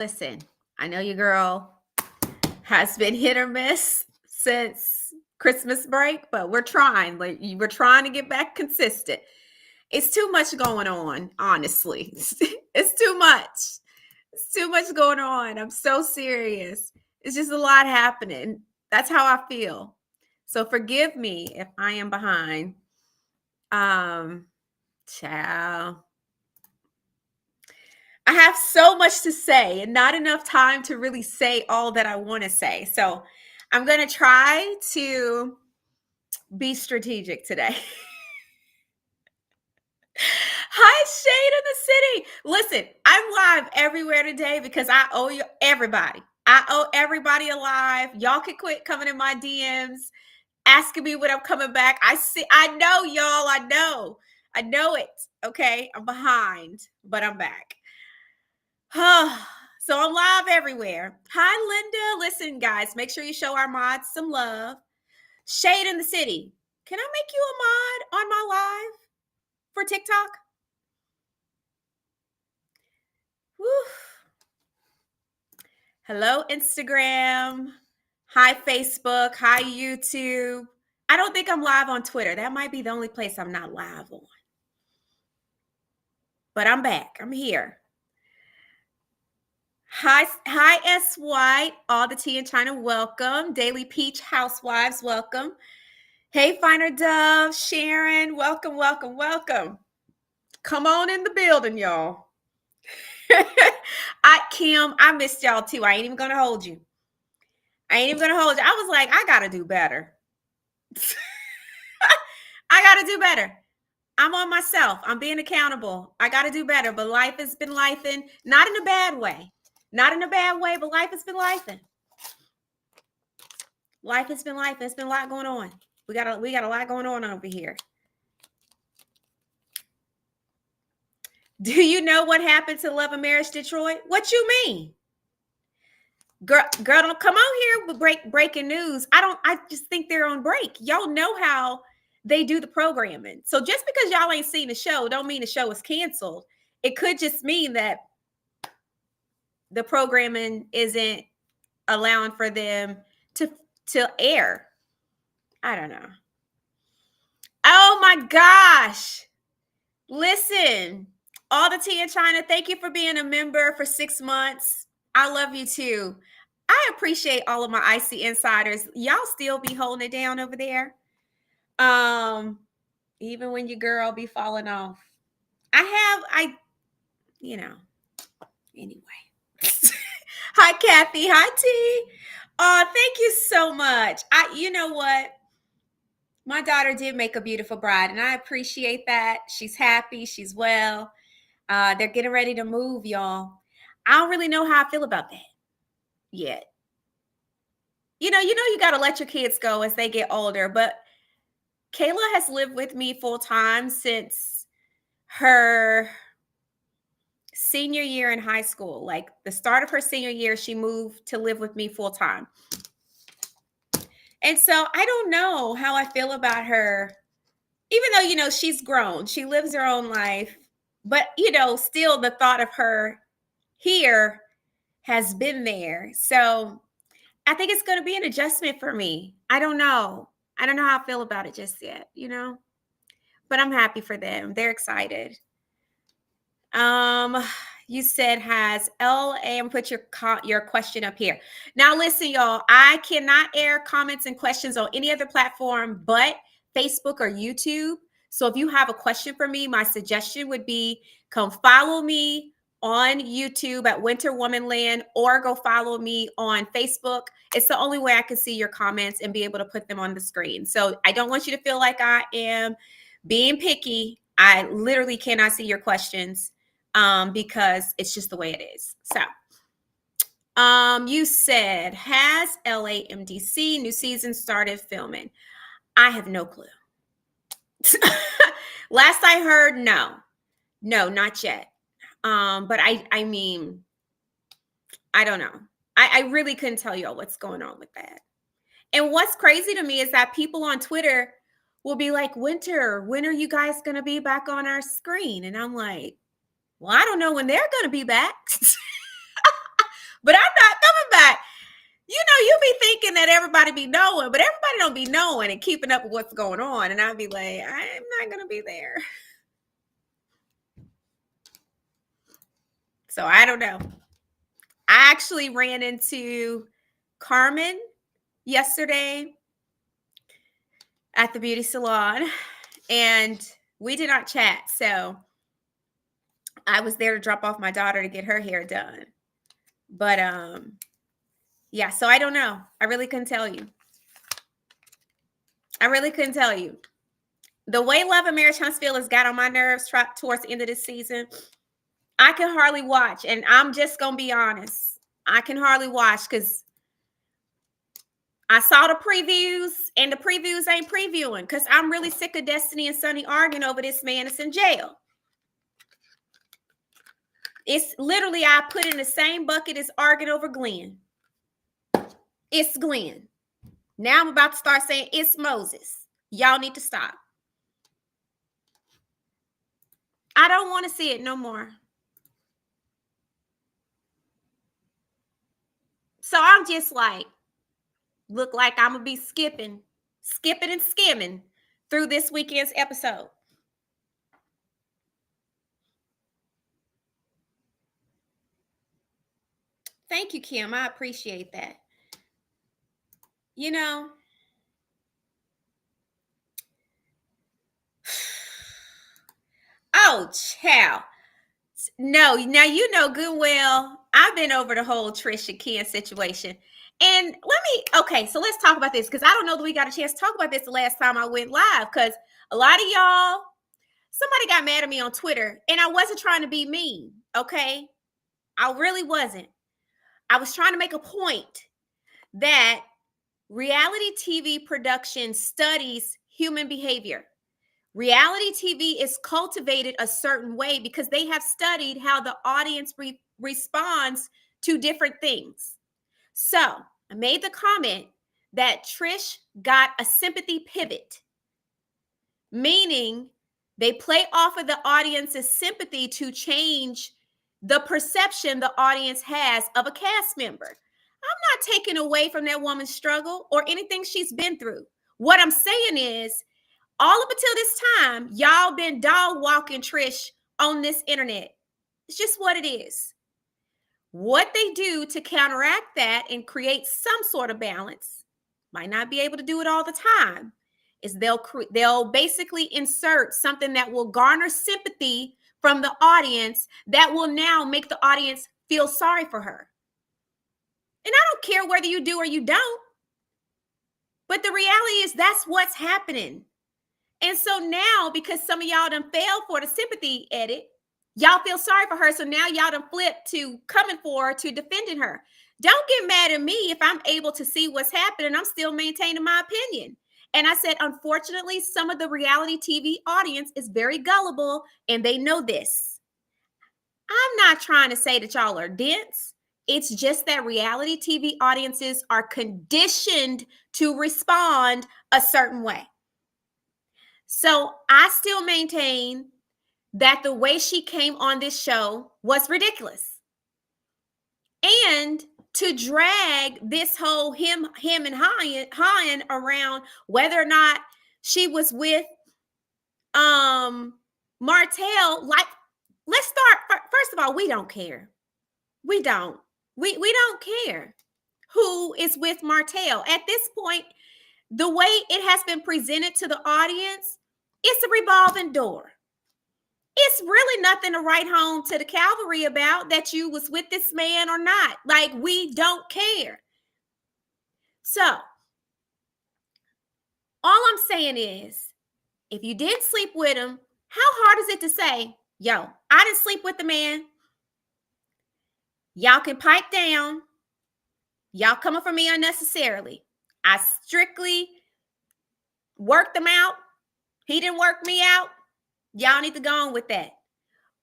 Listen, I know your girl has been hit or miss since Christmas break, but we're trying. We're trying to get back consistent. It's too much going on, honestly. It's too much. It's too much going on. I'm so serious. It's just a lot happening. That's how I feel. So forgive me if I am behind. Um, Ciao. I have so much to say and not enough time to really say all that I want to say. So I'm going to try to be strategic today. Hi, Shade in the City. Listen, I'm live everywhere today because I owe you everybody. I owe everybody a live. Y'all can quit coming in my DMs, asking me when I'm coming back. I know, y'all. I know it. Okay. I'm behind, but I'm back. So I'm live everywhere. Hi, Linda. Listen, guys, make sure you show our mods some love. Shade in the City. Can I make you a mod on my live for TikTok? Woo. Hello, Instagram. Hi, Facebook. Hi, YouTube. I don't think I'm live on Twitter. That might be the only place I'm not live on. But I'm back. I'm here. Hi, S. White. All the tea in China, welcome. Daily Peach Housewives, welcome. Hey, Finer Dove, Sharon, welcome, welcome, welcome. Come on in the building, y'all. Kim, I missed y'all too. I ain't even gonna hold you. I was like, I gotta do better. I gotta do better. I'm on myself. I'm being accountable. I gotta do better. But life has been lifing, not in a bad way. Not in a bad way, but life has been lifing. Life has been lifing. It's been a lot going on. We got a lot going on over here. Do you know what happened to Love and Marriage Detroit? What you mean? Girl, don't come on here with breaking news. I just think they're on break. Y'all know how they do the programming. So just because y'all ain't seen the show, don't mean the show is canceled. It could just mean that the programming isn't allowing for them to air. I don't know. Oh my gosh. Listen, all the tea in China, thank you for being a member for 6 months. I love you too. I appreciate all of my icy insiders. Y'all still be holding it down over there. Even when your girl be falling off. Anyway. Hi, Kathy. Hi, T. Oh, thank you so much. You know what? My daughter did make a beautiful bride, and I appreciate that. She's happy. She's well. They're getting ready to move, y'all. I don't really know how I feel about that yet. You got to let your kids go as they get older. But Kayla has lived with me full time since her senior year in high school. Like the start of her senior year, she moved to live with me full time. And so I don't know how I feel about her, even though, she's grown. She lives her own life. But, still the thought of her here has been there. So I think it's going to be an adjustment for me. I don't know how I feel about it just yet, but I'm happy for them. They're excited. You said has LA, put your question up here. Now listen, y'all, I cannot air comments and questions on any other platform but Facebook or YouTube. So if you have a question for me, my suggestion would be come follow me on YouTube at Winter Womanland or go follow me on Facebook. It's the only way I can see your comments and be able to put them on the screen. So I don't want you to feel like I am being picky. I literally cannot see your questions because it's just the way it is. So you said, has LAMDC new season started filming? I have no clue. Last I heard, no, not yet. But I mean, I don't know. I really couldn't tell y'all what's going on with that. And what's crazy to me is that people on Twitter will be like, Winter, when are you guys going to be back on our screen? And I'm like, well, I don't know when they're going to be back. But I'm not coming back. You know, you be thinking that everybody be knowing, but everybody don't be knowing and keeping up with what's going on. And I'd be like, I'm not going to be there. So I don't know. I actually ran into Carmen yesterday at the beauty salon, and we did not chat. So I was there to drop off my daughter to get her hair done. But yeah, so I don't know. I really couldn't tell you. The way Love and Marriage Huntsville has got on my nerves towards the end of this season, I can hardly watch. And I'm just going to be honest. I can hardly watch because I saw the previews and the previews ain't previewing because I'm really sick of Destiny and Sonny arguing over this man that's in jail. It's literally, I put in the same bucket as arguing over Glenn. It's Glenn. Now I'm about to start saying it's Moses. Y'all need to stop. I don't want to see it no more. So I'm just like, look like I'm going to be skipping and skimming through this weekend's episode. Thank you, Kim. I appreciate that. You know, oh, child. No, now you know good well, I've been over the whole Trisha Ken situation. And okay, so let's talk about this because I don't know that we got a chance to talk about this the last time I went live because a lot of y'all, somebody got mad at me on Twitter and I wasn't trying to be mean, okay? I really wasn't. I was trying to make a point that reality TV production studies human behavior. Reality TV is cultivated a certain way because they have studied how the audience responds to different things. So I made the comment that Trish got a sympathy pivot, meaning they play off of the audience's sympathy to change the perception the audience has of a cast member. I'm not taking away from that woman's struggle or anything she's been through. What I'm saying is, all up until this time, y'all been dog walking Trish on this internet. It's just what it is. What they do to counteract that and create some sort of balance, might not be able to do it all the time, is they'll basically insert something that will garner sympathy from the audience that will now make the audience feel sorry for her. And I don't care whether you do or you don't. But the reality is that's what's happening. And so now, because some of y'all done fell for the sympathy edit, y'all feel sorry for her. So now y'all done flipped to coming for her, to defending her. Don't get mad at me if I'm able to see what's happening. I'm still maintaining my opinion. And I said, unfortunately, some of the reality TV audience is very gullible and they know this. I'm not trying to say that y'all are dense. It's just that reality TV audiences are conditioned to respond a certain way. So I still maintain that the way she came on this show was ridiculous. And to drag this whole him and Hyan around whether or not she was with Martell, like, let's start. First of all, we don't care. We don't care who is with Martell. At this point, the way it has been presented to the audience, it's a revolving door. It's really nothing to write home to the cavalry about that you was with this man or not. Like, we don't care. So, all I'm saying is, if you did sleep with him, how hard is it to say, yo, I didn't sleep with the man. Y'all can pipe down. Y'all coming for me unnecessarily. I strictly worked them out. He didn't work me out. Y'all need to go on with that.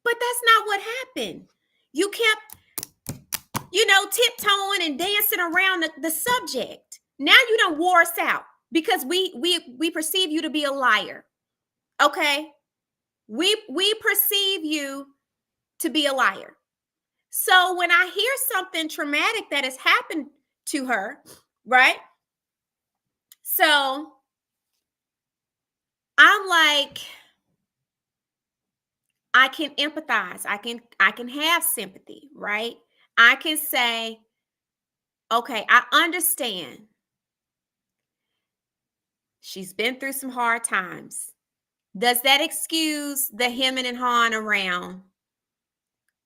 But that's not what happened. You kept, tiptoeing and dancing around the subject. Now you done wore us out because we perceive you to be a liar. Okay? We perceive you to be a liar. So when I hear something traumatic that has happened to her, right? So I'm like, I can empathize. I can have sympathy, right? I can say, okay, I understand. She's been through some hard times. Does that excuse the hemming and hawing around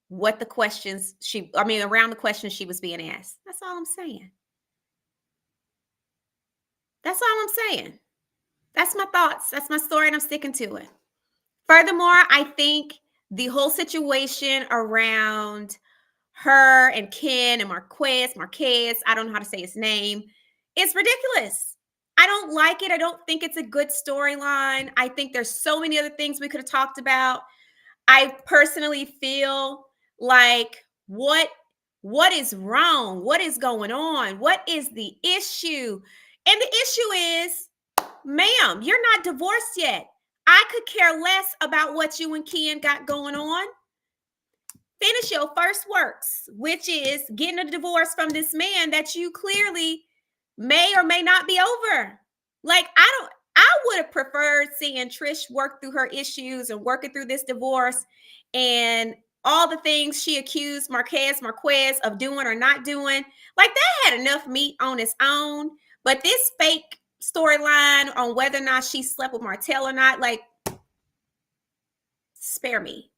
what the questions around the questions she was being asked? That's all I'm saying. That's all I'm saying. That's my thoughts. That's my story, and I'm sticking to it. Furthermore, I think the whole situation around her and Ken and Marquez, I don't know how to say his name, is ridiculous. I don't like it. I don't think it's a good storyline. I think there's so many other things we could have talked about. I personally feel like what is wrong? What is going on? What is the issue? And the issue is, ma'am, you're not divorced yet. I could care less about what you and Ken got going on. Finish your first works, which is getting a divorce from this man that you clearly may or may not be over. Like, I would have preferred seeing Trish work through her issues and working through this divorce and all the things she accused Marquez of doing or not doing. Like, that had enough meat on its own. But this fake storyline on whether or not she slept with Martell or not, like, spare me.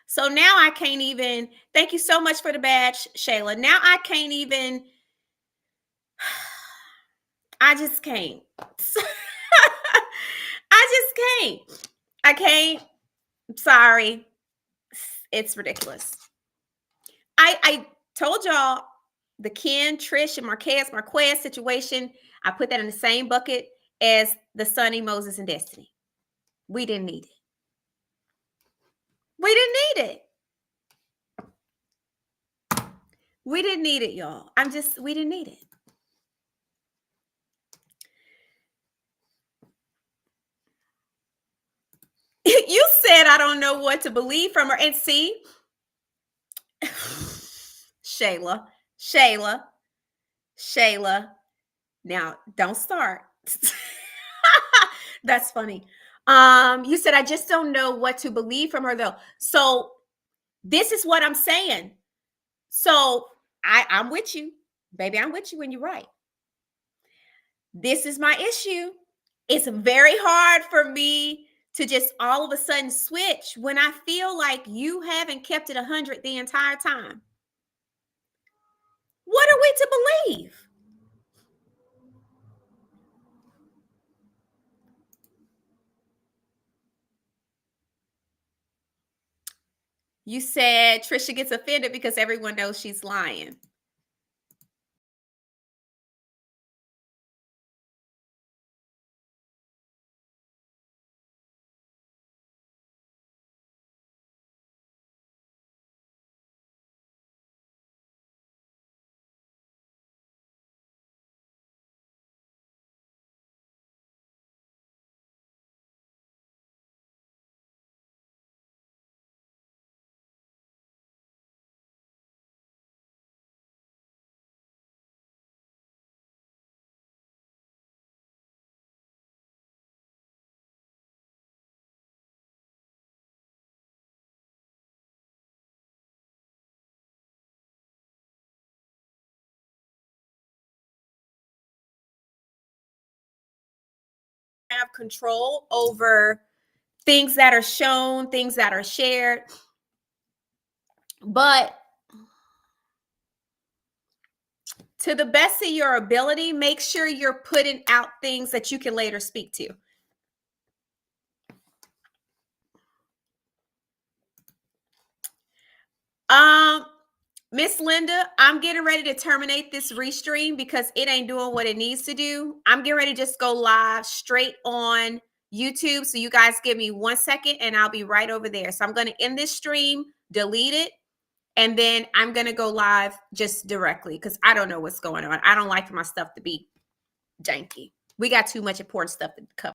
So now I can't even, thank you so much for the badge, Shayla. Now I can't even, I just can't. I just can't. I can't. I'm sorry. It's ridiculous. I told y'all the Ken, Trish, and Marquez situation, I put that in the same bucket as the Sonny, Moses, and Destiny. We didn't need it. We didn't need it. We didn't need it, y'all. We didn't need it. You said I don't know what to believe from her. And see, Shayla. Now, don't start. That's funny. You said I just don't know what to believe from her, though. So this is what I'm saying. So I'm with you, baby. I'm with you when you're right. This is my issue. It's very hard for me to just all of a sudden switch when I feel like you haven't kept it 100 the entire time. What are we to believe? You said Trisha gets offended because everyone knows she's lying. Have control over things that are shown, things that are shared. But to the best of your ability, make sure you're putting out things that you can later speak to. Miss Linda, I'm getting ready to terminate this restream because it ain't doing what it needs to do. I'm getting ready to just go live straight on YouTube. So you guys give me 1 second and I'll be right over there. So I'm going to end this stream, delete it, and then I'm going to go live just directly because I don't know what's going on. I don't like for my stuff to be janky. We got too much important stuff to cover.